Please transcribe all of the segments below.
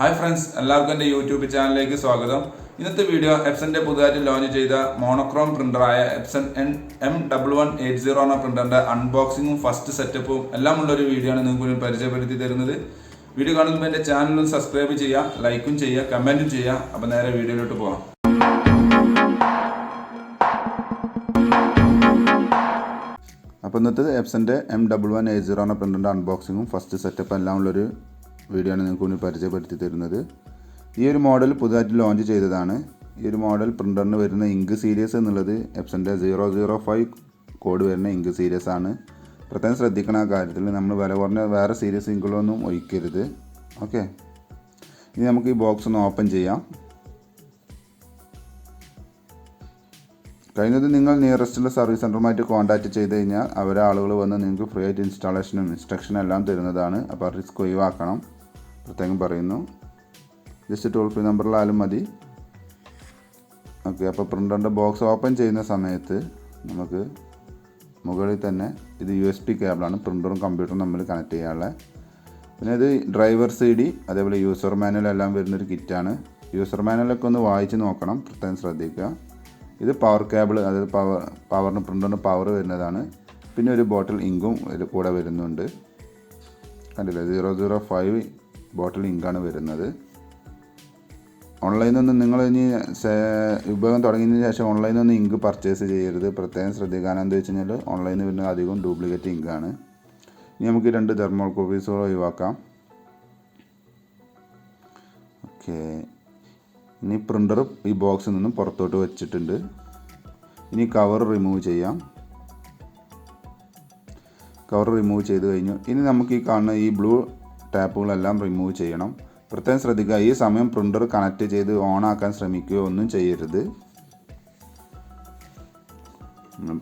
Hi friends, എല്ലാവർക്കും എൻ്റെ YouTube ചാനലിലേക്ക് സ്വാഗതം. ഇന്നത്തെ വീഡിയോ എപ്സൻ്റെ പുതുതായിട്ട് ലോഞ്ച് ചെയ്ത മോണോക്രോം പ്രിൻ്ററായ എപ്സൺ M1180 എന്ന പ്രിൻ്ററിൻ്റെ അൺബോക്സിങ്ങും ഫസ്റ്റ് സെറ്റപ്പും എല്ലാം ഉള്ളൊരു വീഡിയോ ആണ് നിങ്ങൾക്ക് മുന്നിൽ പരിചയപ്പെടുത്തി തരുന്നത്. വീഡിയോ കാണുമ്പോൾ എൻ്റെ ചാനലും സബ്സ്ക്രൈബ് ചെയ്യുക, ലൈക്കും ചെയ്യുക, കമൻറ്റും ചെയ്യുക. അപ്പോൾ നേരെ വീഡിയോയിലോട്ട് പോകാം. അപ്പോൾ ഇന്നത്തെ എപ്സൻ്റെ M1180 എന്ന പ്രിൻ്ററിൻ്റെ അൺബോക്സിങ്ങും ഫസ്റ്റ് സെറ്റപ്പ് എല്ലാം ഉള്ളൊരു വീഡിയോ ആണ് നിങ്ങൾക്ക് മുന്നിൽ പരിചയപ്പെടുത്തി തരുന്നത്. ഈ ഒരു മോഡൽ പുതുതായിട്ട് ലോഞ്ച് ചെയ്തതാണ്. ഈ ഒരു മോഡൽ പ്രിൻ്ററിന് വരുന്ന ഇങ്ക് സീരീസ് എന്നുള്ളത് എപ്സൻ്റെ 005 കോഡ് വരുന്ന ഇങ്ക് സീരീസ് ആണ്. പ്രത്യേകം ശ്രദ്ധിക്കണം ആ കാര്യത്തിൽ. നമ്മൾ വില കുറഞ്ഞ വേറെ സീരീസ് ഇങ്കുകളൊന്നും ഒഴിക്കരുത്. ഓക്കെ, ഇനി നമുക്ക് ഈ ബോക്സ് ഒന്ന് ഓപ്പൺ ചെയ്യാം. കഴിഞ്ഞത് നിങ്ങൾ നിയറസ്റ്റുള്ള സർവീസ് സെൻ്ററുമായിട്ട് കോൺടാക്റ്റ് ചെയ്ത് കഴിഞ്ഞാൽ അവരെ ആളുകൾ വന്ന് നിങ്ങൾക്ക് ഫ്രീ ആയിട്ട് ഇൻസ്റ്റാളേഷനും ഇൻസ്ട്രക്ഷനും എല്ലാം തരുന്നതാണ്. അപ്പോൾ റിസ്ക് ഒഴിവാക്കണം, പ്രത്യേകം പറയുന്നു. ജസ്റ്റ് ടോൾ ഫ്രീ നമ്പറിലായാലും മതി. ഓക്കെ, അപ്പോൾ പ്രിൻ്ററിൻ്റെ ബോക്സ് ഓപ്പൺ ചെയ്യുന്ന സമയത്ത് നമുക്ക് മുകളിൽ തന്നെ ഇത് USB കേബിളാണ് പ്രിൻ്ററും കമ്പ്യൂട്ടറും തമ്മിൽ കണക്ട് ചെയ്യാനുള്ള. പിന്നെ ഇത് ഡ്രൈവർ CD അതേപോലെ യൂസർ മാനുവൽ എല്ലാം വരുന്നൊരു കിറ്റാണ്. യൂസർ മാനുവലൊക്കെ ഒന്ന് വായിച്ച് നോക്കണം, പ്രത്യേകം ശ്രദ്ധിക്കുക. ഇത് പവർ കേബിൾ, അതായത് പവറിന് പ്രിൻ്ററിന് പവർ വരുന്നതാണ്. പിന്നെ ഒരു ബോട്ടിൽ ഇങ്കും ഇതിൽ കൂടെ വരുന്നുണ്ട്. കണ്ടില്ലേ, 005 ബോട്ടിൽ ഇങ്കാണ് വരുന്നത്. ഓൺലൈനിൽ നിന്ന് നിങ്ങൾ ഇനി ഉപയോഗം തുടങ്ങിയതിന് ശേഷം ഓൺലൈനിൽ നിന്ന് ഇങ്ക് പർച്ചേസ് ചെയ്യരുത്, പ്രത്യേകം ശ്രദ്ധിക്കാൻ. എന്താ വെച്ച് കഴിഞ്ഞാൽ ഓൺലൈനിൽ വരുന്ന അധികം ഡ്യൂപ്ലിക്കേറ്റ് ഇങ്കാണ്. ഇനി നമുക്ക് 2 തെർമൽ കോപ്പീസുകൾ ഒഴിവാക്കാം. ഓക്കെ, ഇനി പ്രിൻ്റർ ഈ ബോക്സിൽ നിന്നും പുറത്തോട്ട് വെച്ചിട്ടുണ്ട്. ഇനി കവർ റിമൂവ് ചെയ്യാം. കവർ റിമൂവ് ചെയ്ത് കഴിഞ്ഞു. ഇനി നമുക്ക് ഈ കാണുന്ന ഈ ബ്ലൂ ടാപ്പുകളെല്ലാം റിമൂവ് ചെയ്യണം. പ്രത്യേകം ശ്രദ്ധിക്കുക, ഈ സമയം പ്രിൻ്റർ കണക്ട് ചെയ്ത് ഓൺ ആക്കാൻ ശ്രമിക്കുകയോ ഒന്നും ചെയ്യരുത്.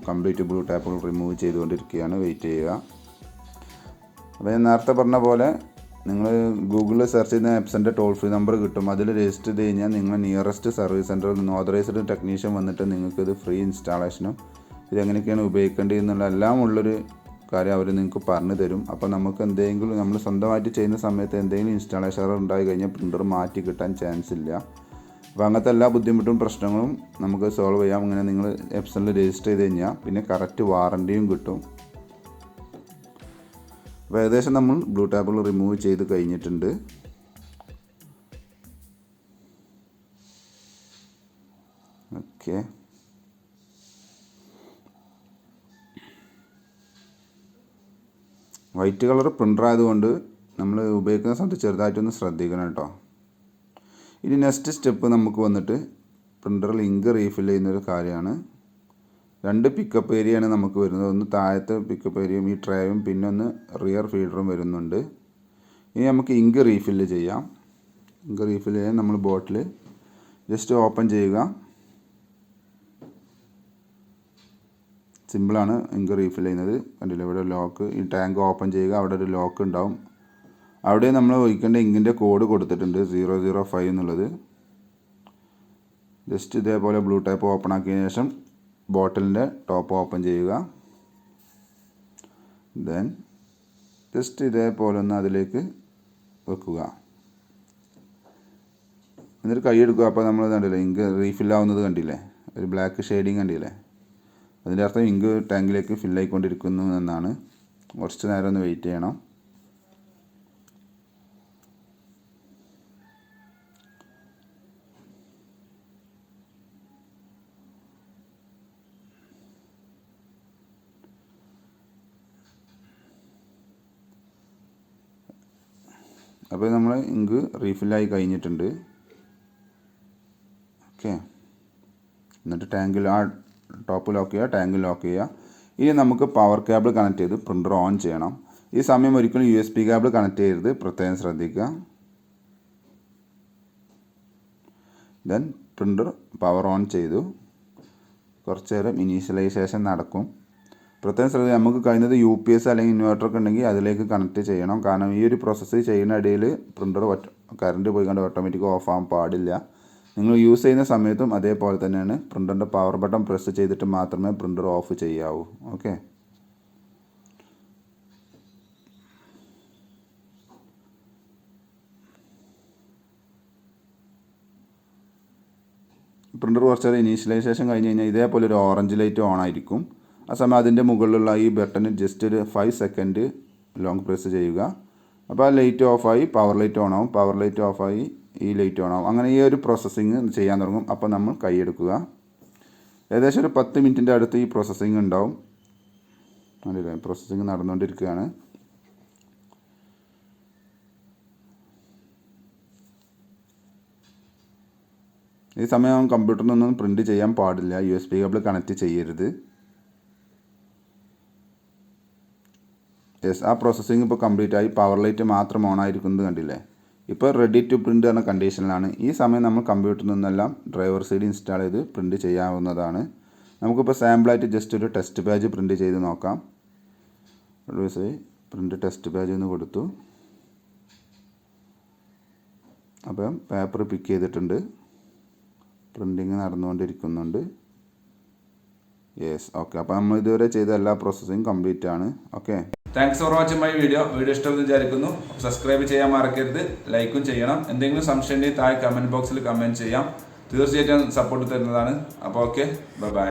കംപ്ലീറ്റ് ബ്ലൂ ടാപ്പുകൾ റിമൂവ് ചെയ്തുകൊണ്ടിരിക്കുകയാണ്, വെയിറ്റ് ചെയ്യുക. അപ്പോൾ ഞാൻ നേരത്തെ പറഞ്ഞ പോലെ നിങ്ങൾ ഗൂഗിളിൽ സെർച്ച് ചെയ്യുന്ന എപ്സൻ്റെ ടോൾ ഫ്രീ നമ്പർ കിട്ടും. അതിൽ രജിസ്റ്റർ ചെയ്ത് കഴിഞ്ഞാൽ നിങ്ങൾ നിയറസ്റ്റ് സർവീസ് സെൻറ്ററിൽ നിന്ന് ഓതറൈസ്ഡ് ടെക്നീഷ്യൻ വന്നിട്ട് നിങ്ങൾക്കിത് ഫ്രീ ഇൻസ്റ്റാളേഷനും ഇതെങ്ങനെയൊക്കെയാണ് ഉപയോഗിക്കേണ്ടത് എന്നുള്ള എല്ലാം ഉള്ളൊരു കാര്യം അവർ നിങ്ങൾക്ക് പറഞ്ഞു തരും. അപ്പോൾ നമുക്ക് എന്തെങ്കിലും നമ്മൾ സ്വന്തമായിട്ട് ചെയ്യുന്ന സമയത്ത് എന്തെങ്കിലും ഇൻസ്റ്റാളേഷൻ എറർ ഉണ്ടായി കഴിഞ്ഞാൽ പ്രിൻ്റർ മാറ്റി കിട്ടാൻ ചാൻസ് ഇല്ല. അപ്പോൾ അങ്ങനത്തെ എല്ലാ ബുദ്ധിമുട്ടും പ്രശ്നങ്ങളും നമുക്ക് സോൾവ് ചെയ്യാം. അങ്ങനെ നിങ്ങൾ എപ്സണിൽ രജിസ്റ്റർ ചെയ്ത് കഴിഞ്ഞാൽ പിന്നെ കറക്റ്റ് വാറണ്ടിയും കിട്ടും. അപ്പോൾ ഏകദേശം നമ്മൾ ബ്ലൂ ടാപ്പുകൾ റിമൂവ് ചെയ്ത് കഴിഞ്ഞിട്ടുണ്ട്. ഓക്കെ, വൈറ്റ് കളർ പ്രിൻ്റർ ആയതുകൊണ്ട് നമ്മൾ ഉപയോഗിക്കുന്ന സമയത്ത് ചെറുതായിട്ടൊന്ന് ശ്രദ്ധിക്കണം കേട്ടോ. ഇനി നെക്സ്റ്റ് സ്റ്റെപ്പ് നമുക്ക് വന്നിട്ട് പ്രിൻ്ററിൽ ഇങ്ക് റീഫിൽ ചെയ്യുന്നൊരു കാര്യമാണ്. 2 പിക്കപ്പ് ഏരിയയാണ് നമുക്ക് വരുന്നത്. ഒന്ന് താഴത്തെ പിക്കപ്പ് ഏരിയയും ഈ ട്രേയും പിന്നെ ഒന്ന് റിയർ ഫീഡറും വരുന്നുണ്ട്. ഇനി നമുക്ക് ഇങ്ക് റീഫില്ല് ചെയ്യാം. ഇങ്ക് റീഫില്ല് ചെയ്യാൻ നമ്മൾ ബോട്ടിൽ ജസ്റ്റ് ഓപ്പൺ ചെയ്യുക. സിമ്പിളാണ് ഇങ്ക് റീഫിൽ ചെയ്യുന്നത്. കണ്ടില്ല, ഇവിടെ ലോക്ക്, ഈ ടാങ്ക് ഓപ്പൺ ചെയ്യുക, അവിടെ ഒരു ലോക്ക് ഉണ്ടാവും. അവിടെ നമ്മൾ ഒഴിക്കേണ്ട ഇങ്കിൻ്റെ കോഡ് കൊടുത്തിട്ടുണ്ട് 005 എന്നുള്ളത്. ജസ്റ്റ് ഇതേപോലെ ബ്ലൂ ടാപ്പ് ഓപ്പൺ ആക്കിയതിന് ശേഷം ബോട്ടിലിൻ്റെ ടോപ്പ് ഓപ്പൺ ചെയ്യുക. ദെൻ ജസ്റ്റ് ഇതേപോലെ ഒന്ന് അതിലേക്ക് വെക്കുക. എന്നിട്ട് കൈയെടുക്കുക. അപ്പോൾ നമ്മൾ കണ്ടില്ലേ, ഇങ്ക് റീഫില്ലാവുന്നത് കണ്ടില്ലേ, ഒരു ബ്ലാക്ക് ഷെയ്ഡിങ് കണ്ടില്ലേ. അതിൻ്റെ അർത്ഥം ഇങ്ക് ടാങ്കിലേക്ക് ഫില്ലായിക്കൊണ്ടിരിക്കുന്നു എന്നാണ്. കുറച്ച് നേരം ഒന്ന് വെയിറ്റ് ചെയ്യണം. അപ്പോൾ നമ്മൾ ഇങ്ക് റീഫില്ലായി കഴിഞ്ഞിട്ടുണ്ട്. ഓക്കെ, എന്നിട്ട് ടാങ്കിൽ ആ ടോപ്പ് ലോക്ക് ചെയ്യുക, ടാങ്ക് ലോക്ക് ചെയ്യുക. ഇനി നമുക്ക് പവർ കേബിൾ കണക്ട് ചെയ്ത് പ്രിൻ്റർ ഓൺ ചെയ്യണം. ഈ സമയം ഒരിക്കലും USB കേബിൾ കണക്ട് ചെയ്യരുത്, പ്രത്യേകം ശ്രദ്ധിക്കുക. ദെൻ പ്രിൻ്റർ പവർ ഓൺ ചെയ്തു. കുറച്ച് നേരം ഇനീഷ്യലൈസേഷൻ നടക്കും. പ്രത്യേകം ശ്രദ്ധിക്കുക, നമുക്ക് കഴിയുന്നത് UPS അല്ലെങ്കിൽ ഇൻവേർട്ടറൊക്കെ ഉണ്ടെങ്കിൽ അതിലേക്ക് കണക്ട് ചെയ്യണം. കാരണം ഈ ഒരു പ്രോസസ്സ് ചെയ്യുന്ന ഇടയിൽ പ്രിൻ്റർ കറണ്ട് പോയി കണ്ട് ഓട്ടോമാറ്റിക് ഓഫ് ആകാൻ പാടില്ല. നിങ്ങൾ യൂസ് ചെയ്യുന്ന സമയത്തും അതേപോലെ തന്നെയാണ്. പ്രിൻ്ററിൻ്റെ പവർ ബട്ടൺ പ്രസ് ചെയ്തിട്ട് മാത്രമേ പ്രിൻ്റർ ഓഫ് ചെയ്യാവൂ. ഓക്കെ, പ്രിൻ്റർ കുറച്ച് ഇനീഷ്യലൈസേഷൻ കഴിഞ്ഞ് കഴിഞ്ഞാൽ ഇതേപോലെ ഒരു ഓറഞ്ച് ലൈറ്റ് ഓൺ ആയിരിക്കും. ആ സമയം അതിൻ്റെ മുകളിലുള്ള ഈ ബട്ടൺ ജസ്റ്റ് ഒരു 5 സെക്കൻഡ് ലോങ് പ്രസ് ചെയ്യുക. അപ്പോൾ ആ ലൈറ്റ് ഓഫായി പവർ ലൈറ്റ് ഓൺ ആവും, പവർ ലൈറ്റ് ഓഫായി ഈ ലൈറ്റ് ഓൺ ആവും. അങ്ങനെ ഈ ഒരു പ്രോസസ്സിങ് ചെയ്യാൻ തുടങ്ങും. അപ്പോൾ നമ്മൾ കൈയെടുക്കുക. ഏകദേശം ഒരു 10 മിനിറ്റിൻ്റെ അടുത്ത് ഈ പ്രോസസ്സിങ് ഉണ്ടാവും. അല്ലേ, പ്രോസസ്സിങ് നടന്നുകൊണ്ടിരിക്കുകയാണ്. ഈ സമയം കമ്പ്യൂട്ടറിൽ നിന്നും പ്രിൻറ്റ് ചെയ്യാൻ പാടില്ല, USB കേബിൾ കണക്റ്റ് ചെയ്യരുത്. യെസ്, ആ പ്രോസസ്സിങ് ഇപ്പോൾ കംപ്ലീറ്റ് ആയി. പവർ ലൈറ്റ് മാത്രം ഓൺ ആയിരിക്കുന്നത് കണ്ടില്ലേ. ഇപ്പോൾ റെഡി ടു പ്രിൻറ്റ് എന്ന കണ്ടീഷനിലാണ്. ഈ സമയം നമ്മൾ കമ്പ്യൂട്ടറിൽ നിന്നെല്ലാം ഡ്രൈവർ സൈഡ് ഇൻസ്റ്റാൾ ചെയ്ത് പ്രിൻറ്റ് ചെയ്യാവുന്നതാണ്. നമുക്കിപ്പോൾ സാമ്പിളായിട്ട് ജസ്റ്റ് ഒരു ടെസ്റ്റ് പേജ് പ്രിൻറ്റ് ചെയ്ത് നോക്കാം. പ്രിൻറ്റ് ടെസ്റ്റ് പേജ് എന്ന് കൊടുത്തു. അപ്പം പേപ്പർ പിക്ക് ചെയ്തിട്ടുണ്ട്, പ്രിൻറ്റിങ് നടന്നുകൊണ്ടിരിക്കുന്നുണ്ട്. Yes, okay. അപ്പോൾ നമ്മൾ ഇതുവരെ ചെയ്ത എല്ലാ പ്രോസസ്സിങ് കംപ്ലീറ്റ് ആണ്. Okay, thanks for watching my video. Video ഇഷ്ടമെന്ന് വിചാരിക്കുന്നു. സബ്സ്ക്രൈബ് ചെയ്യാൻ മറക്കരുത്, ലൈക്കും ചെയ്യണം. എന്തെങ്കിലും സംശയം ഉണ്ടെങ്കിൽ താഴെ കമൻറ്റ് ബോക്സിൽ കമൻറ്റ് ചെയ്യാം. തീർച്ചയായിട്ടും സപ്പോർട്ട് തരുന്നതാണ്. അപ്പോൾ ഓക്കെ, ബൈ ബൈ.